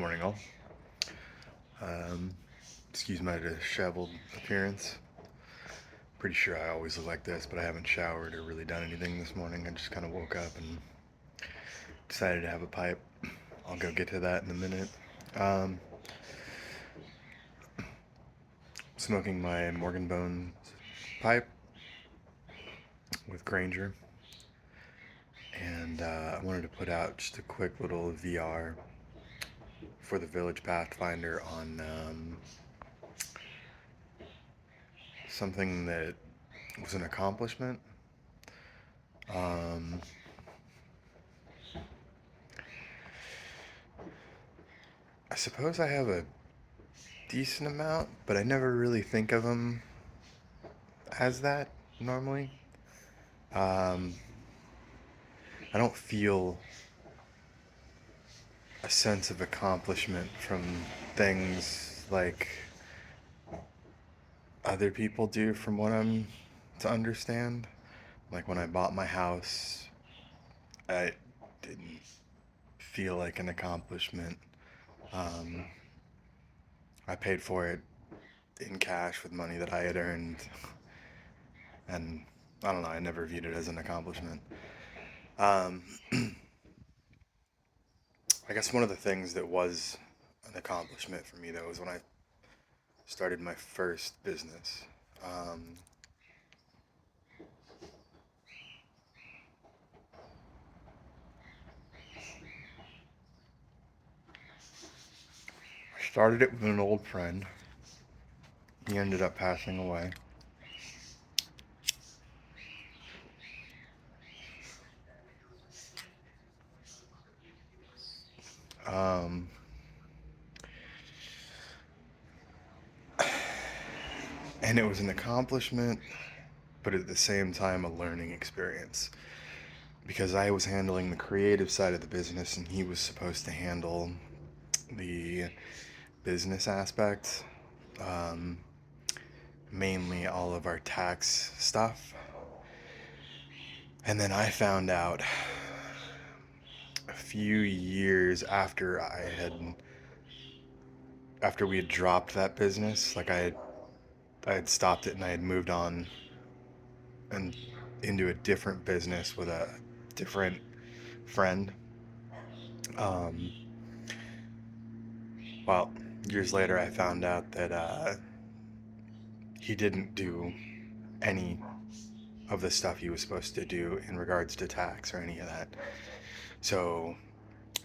morning, all. Um, Excuse my disheveled appearance. Pretty sure I always look like this, but I haven't showered or really done anything this morning. I just kind of woke up and decided to have a pipe. I'll go get to that in a minute. Um, Smoking my Morgan Bones pipe with Granger, and I wanted to put out just a quick little VR for the Village Pathfinder on something that was an accomplishment. Um, I suppose I have a decent amount, but I never really think of them as that normally. Um, I don't feel a sense of accomplishment from things like other people do, from what I'm to understand. Like when I bought my house, I didn't feel like an accomplishment. Um, I paid for it in cash with money that I had earned, and I don't know, I never viewed it as an accomplishment. Um, I guess one of the things that was an accomplishment for me, though, was when I started my first business. Um, I started it with an old friend. He ended up passing away. Um, and it was an accomplishment, but at the same time, a learning experience. Because I was handling the creative side of the business, and he was supposed to handle the business aspect, um, mainly all of our tax stuff. And then I found out a few years after we had dropped that business, like I had stopped it and I had moved on and into a different business with a different friend. Um, well, years later, I found out that he didn't do any of the stuff he was supposed to do in regards to tax or any of that. So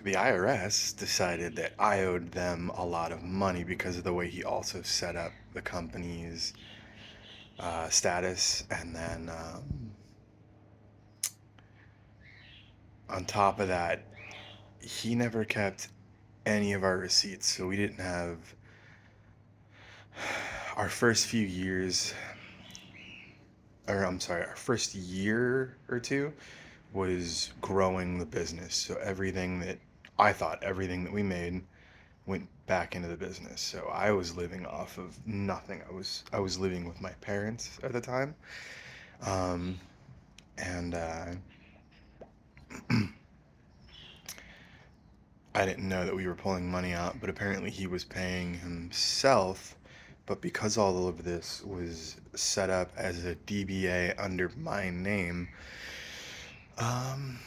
the IRS decided that I owed them a lot of money because of the way he also set up the company's status. And then on top of that, he never kept any of our receipts. So we didn't have our first few years, or I'm sorry, our first year or two was growing the business. So everything that we made went back into the business. So I was living off of nothing. I was living with my parents at the time, um, and I didn't know that we were pulling money out. But apparently he was paying himself. But because all of this was set up as a DBA under my name, um,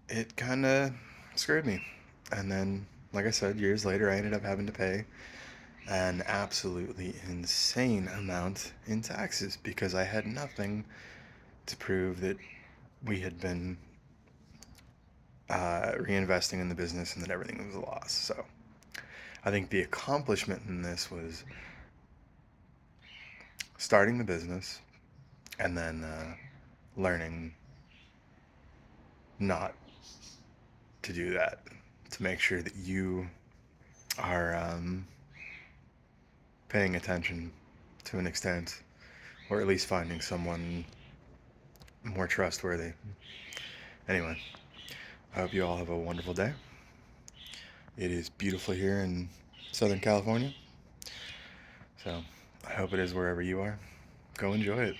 it kind of screwed me. And then, like I said, years later, I ended up having to pay an absolutely insane amount in taxes because I had nothing to prove that we had been reinvesting in the business and that everything was a loss. So I think the accomplishment in this was starting the business and then learning not to do that, to make sure that you are paying attention to an extent, or at least finding someone more trustworthy. Anyway, I hope you all have a wonderful day. It is beautiful here in Southern California, so I hope it is wherever you are. Go enjoy it.